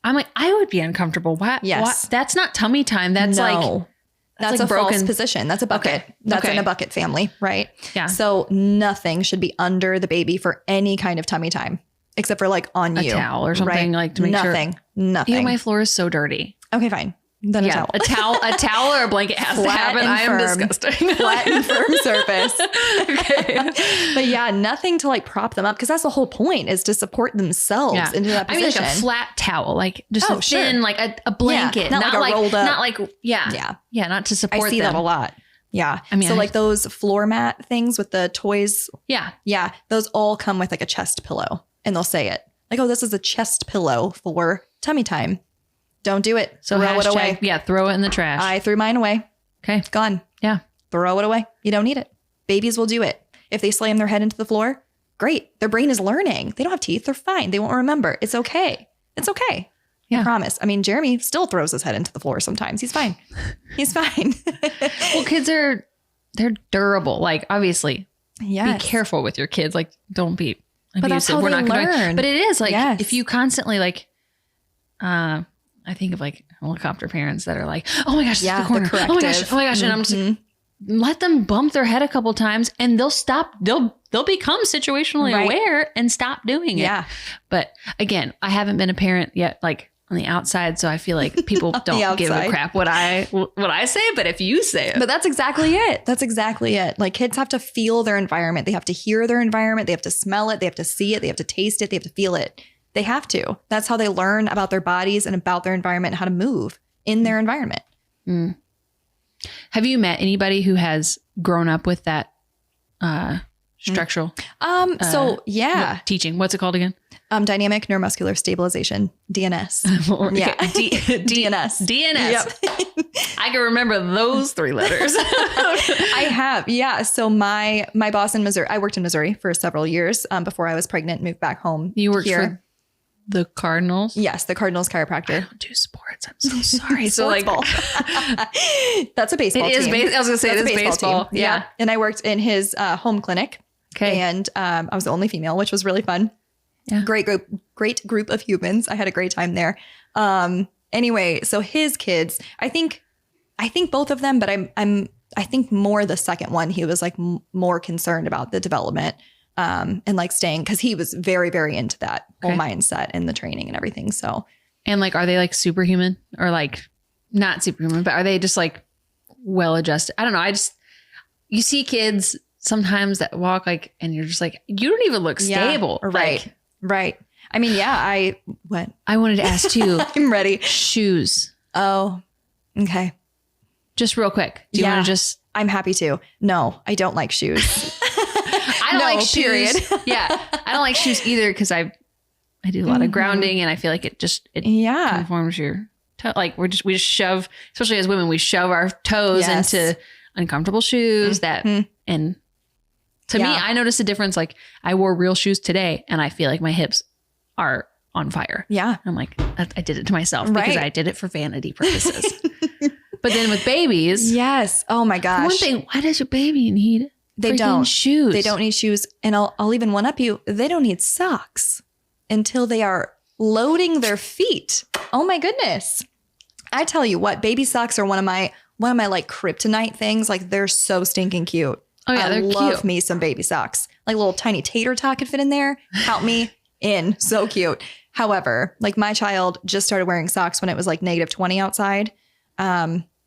I'm like, I would be uncomfortable. Why? Yes. That's not tummy time. That's that's a broken false position. That's a bucket. Okay. That's in a bucket family, right? Yeah. So nothing should be under the baby for any kind of tummy time, except for like on you. A towel or something like to make sure. Nothing. Ew, my floor is so so Okay, fine. Then a towel. A towel or a blanket has to happen. I am disgusting. Flat and firm surface. Okay. But yeah, nothing to like prop them up because that's the whole point is to support themselves into that position. I mean like a flat towel, like just a thin, like a blanket. Not like a rolled up. Not like, yeah, not to support them. I see that a lot. Yeah. I mean, so like those floor mat things with the toys. Yeah. Yeah. Those all come with like a chest pillow and they'll say it like, oh, this is a chest pillow for tummy time. Don't do it. So throw it away. Yeah, throw it in the trash. I threw mine away. Okay. Gone. Yeah. Throw it away. You don't need it. Babies will do it. If they slam their head into the floor, great. Their brain is learning. They don't have teeth. They're fine. They won't remember. It's okay. It's okay. Yeah. I promise. I mean, Jeremy still throws his head into the floor sometimes. He's fine. He's fine. Well, kids they're durable. Like, obviously, be careful with your kids. Like, don't be abusive. But that's how they learn. But it is like, if you constantly like, I think of like helicopter parents that are like, oh my gosh, it's the corner. Oh my gosh. And I'm just like, let them bump their head a couple times and they'll stop. They'll become situationally aware and stop doing it. Yeah. But again, I haven't been a parent yet, like on the outside. So I feel like people don't give a crap what I say, but if you say it. But that's exactly it. That's exactly it. Like kids have to feel their environment. They have to hear their environment. They have to smell it. They have to see it. They have to taste it. They have to feel it. They have to. That's how they learn about their bodies and about their environment and how to move in their environment. Mm. Have you met anybody who has grown up with that structural? Teaching. What's it called again? Dynamic neuromuscular stabilization. DNS. DNS. DNS. Yep. I can remember those 3 letters. I have. Yeah. So my boss in Missouri, I worked in Missouri for several years before I was pregnant, moved back home. You worked for the Cardinals? Yes, the Cardinals chiropractor. I don't do sports. I'm so sorry. So like, that's a baseball team. I was going to say it is baseball. Team. Yeah. And I worked in his home clinic. Okay. And I was the only female, which was really fun. Yeah. Great group of humans. I had a great time there. Anyway, so his kids, I think both of them, but I think more the second one, he was like more concerned about the development. And like staying because he was very, very into that whole mindset and the training and everything. So, and like, are they like superhuman or like not superhuman, but are they just like well adjusted? I don't know. You see kids sometimes that walk like, and you're just like, you don't even look stable. Right. Right. I mean, I wanted to ask too. I'm ready. Shoes. Oh, okay. Just real quick. Do you want to just? I'm happy to. No, I don't like shoes. I don't like shoes. Period. I don't like shoes either because I do a lot of grounding and I feel like it conforms your toe. Like we just shove, especially as women, we shove our toes into uncomfortable shoes and to me, I noticed a difference. Like I wore real shoes today and I feel like my hips are on fire. Yeah. I'm like, I did it to myself because I did it for vanity purposes. But then with babies. Yes. Oh my gosh. One thing, why does your baby need They don't shoes? They don't need shoes. And I'll even one up you. They don't need socks until they are loading their feet. Oh my goodness. I tell you what, baby socks are one of my like kryptonite things. Like they're so stinking cute. Oh yeah, I love me some baby socks. Like little tiny tater tot could fit in there. Count me in. So cute. However, like my child just started wearing socks when it was like -20 outside.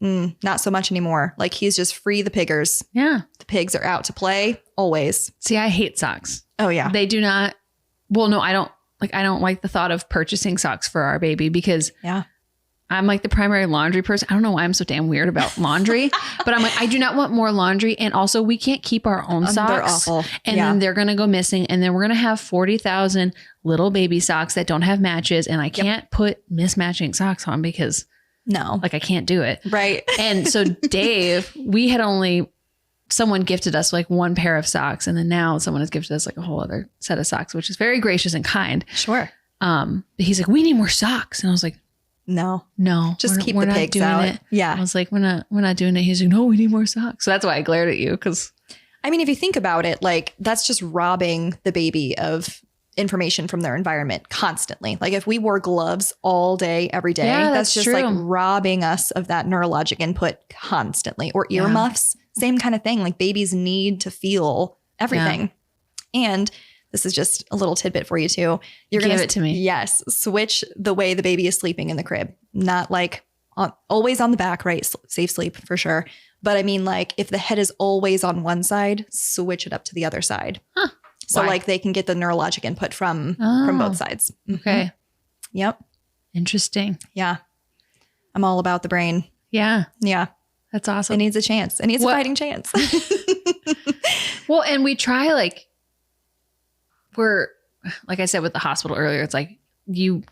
not so much anymore. Like he's just free the piggers. Yeah. The pigs are out to play always. See, I hate socks. Oh yeah. They do not. Well, no, I don't like the thought of purchasing socks for our baby because I'm like the primary laundry person. I don't know why I'm so damn weird about laundry, but I'm like, I do not want more laundry. And also we can't keep our own socks. They're awful. And then they're going to go missing. And then we're going to have 40,000 little baby socks that don't have matches. And I can't put mismatching socks on because I can't do it. Right. And so Dave, someone gifted us like one pair of socks. And then now someone has gifted us like a whole other set of socks, which is very gracious and kind. Sure. But he's like, we need more socks. And I was like, no, just keep the pigs out. It. Yeah. I was like, we're not doing it. He's like, no, we need more socks. So that's why I glared at you. Cause I mean, if you think about it, like that's just robbing the baby of information from their environment constantly. Like if we wore gloves all day, every day, that's just true. like robbing us of that neurologic input constantly. Or earmuffs, same kind of thing. Like babies need to feel everything. And this is just a little tidbit for you too. You're going to give it to me. Yes. Switch the way the baby is sleeping in the crib. Not like always on the back, right? Safe sleep for sure. But I mean, like if the head is always on one side, switch it up to the other side. Huh. So like they can get the neurologic input from both sides. Okay. Yep. Interesting. Yeah. I'm all about the brain. Yeah. Yeah. That's awesome. It needs a chance. It needs a fighting chance. Well, and we try like I said with the hospital earlier, it's like you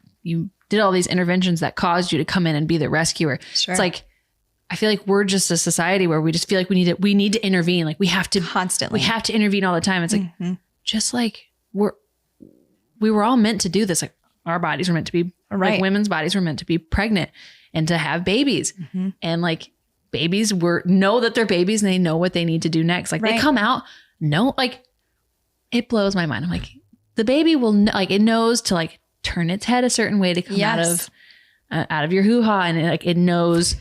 did all these interventions that caused you to come in and be the rescuer. Sure. It's like, I feel like we're just a society where we just feel like we need to intervene. Like we have to constantly, we have to intervene all the time. It's like, just like we were all meant to do this. Like our bodies were meant to be like women's bodies were meant to be pregnant and to have babies. And like babies know that they're babies and they know what they need to do next. Like they come out, like it blows my mind. I'm like, the baby will like, it knows to like turn its head a certain way to come out of your hoo-ha. And it knows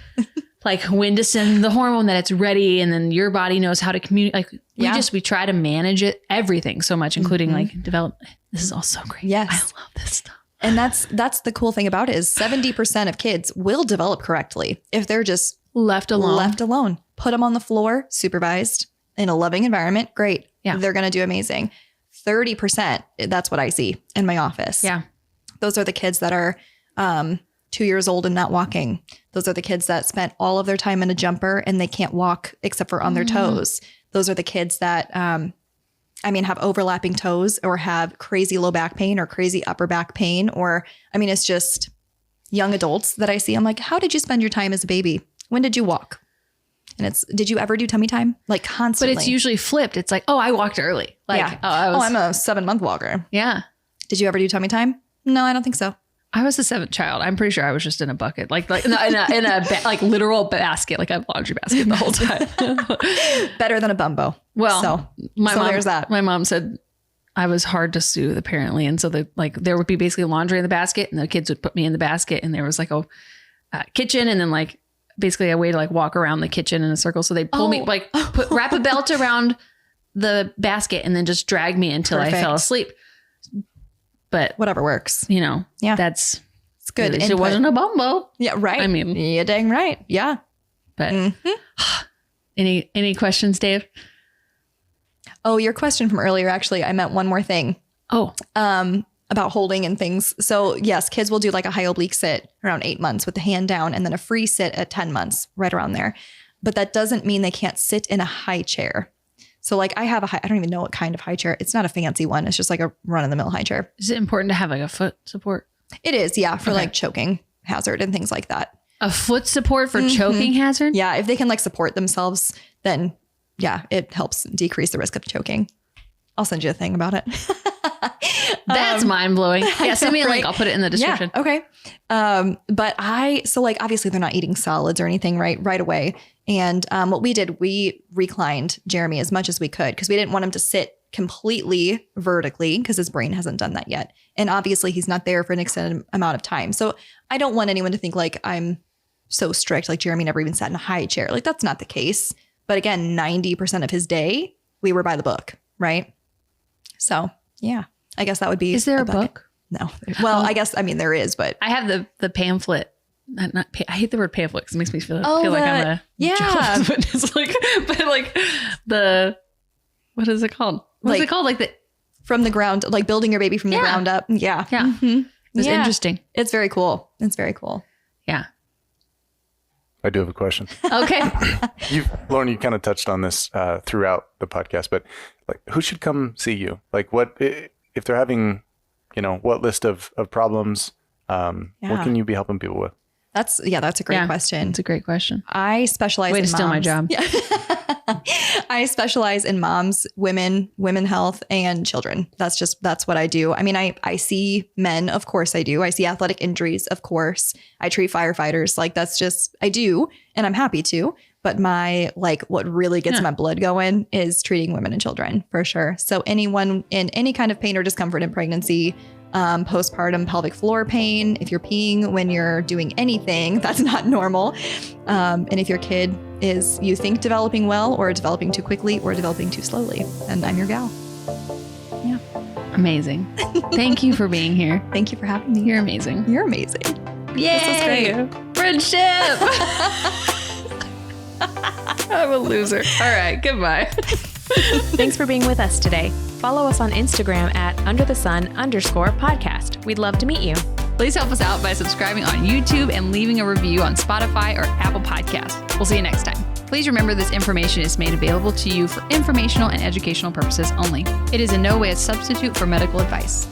like when to send the hormone that it's ready. And then your body knows how to communicate. Like we try to manage it, everything so much, including like develop. This is all so great. Yes. I love this stuff. And that's the cool thing about it is 70% of kids will develop correctly if they're just left alone. Put them on the floor, supervised in a loving environment. Great. Yeah. They're going to do amazing. 30%. That's what I see in my office. Yeah. Those are the kids that are 2 years old and not walking. Those are the kids that spent all of their time in a jumper and they can't walk except for on their toes. Those are the kids that, have overlapping toes or have crazy low back pain or crazy upper back pain. Or, it's just young adults that I see. I'm like, how did you spend your time as a baby? When did you walk? And did you ever do tummy time? Like constantly. But it's usually flipped. It's like, oh, I walked early. Like, I'm a 7-month walker. Yeah. Did you ever do tummy time? No, I don't think so. I was the seventh child. I'm pretty sure I was just in a bucket, like in a like literal basket, like a laundry basket the whole time. Better than a bumbo. Well, mom, there's that. My mom said I was hard to soothe apparently. And so there would be basically laundry in the basket and the kids would put me in the basket and there was like a kitchen and then like basically a way to like walk around the kitchen in a circle. So they'd pull me, like wrap a belt around the basket and then just drag me until I fell asleep. But whatever works, that's it's good. It wasn't a bumbo. Yeah. Right. I mean, you're dang right. Yeah. But any questions, Dave? Oh, your question from earlier, actually, I meant one more thing. Oh, about holding and things. So yes, kids will do like a high oblique sit around 8 months with the hand down and then a free sit at 10 months, right around there. But that doesn't mean they can't sit in a high chair. So like I have I don't even know what kind of high chair. It's not a fancy one. It's just like a run of the mill high chair. Is it important to have like a foot support? It is. Yeah. For like choking hazard and things like that. A foot support for choking hazard? Yeah. If they can like support themselves, then yeah, it helps decrease the risk of choking. I'll send you a thing about it. That's mind blowing. Yeah. Send me a link. I'll put it in the description. Yeah, okay. But obviously they're not eating solids or anything right away. And what we did, we reclined Jeremy as much as we could because we didn't want him to sit completely vertically because his brain hasn't done that yet. And obviously he's not there for an extended amount of time. So I don't want anyone to think like I'm so strict, like Jeremy never even sat in a high chair. Like that's not the case. But again, 90% of his day, we were by the book, right? So yeah, I guess that would be. Is there a book? No. Well, I guess, there is, but. I have the pamphlet I hate the word painful because it makes me feel like I'm a Jehovah's Witness. What is it called? What's it called? Like from the ground, like building your baby from the ground up. Yeah. Yeah. Mm-hmm. It's interesting. It's very cool. Yeah. I do have a question. Okay. Lauren, you kind of touched on this throughout the podcast, but like, who should come see you? Like, what if they're having, what list of problems? What can you be helping people with? That's a great question. It's a great question. I specialize in moms. Way to steal my job. Yeah. I specialize in moms, women health, and children. That's what I do. I mean, I see men, of course I do. I see athletic injuries, of course. I treat firefighters. Like that's just, I do, and I'm happy to. But what really gets my blood going is treating women and children for sure. So anyone in any kind of pain or discomfort in pregnancy, postpartum pelvic floor pain, if you're peeing when you're doing anything, that's not normal. And if your kid is, you think, developing well or developing too quickly or developing too slowly, and I'm your gal. Yeah. Amazing. Thank you for being here. Thank you for having me. You're amazing. You're amazing. Yay! This is great. Friendship. I'm a loser. All right. Goodbye. Thanks for being with us today. Follow us on Instagram at underthesun_podcast. We'd love to meet you. Please help us out by subscribing on YouTube and leaving a review on Spotify or Apple Podcasts. We'll see you next time. Please remember this information is made available to you for informational and educational purposes only. It is in no way a substitute for medical advice.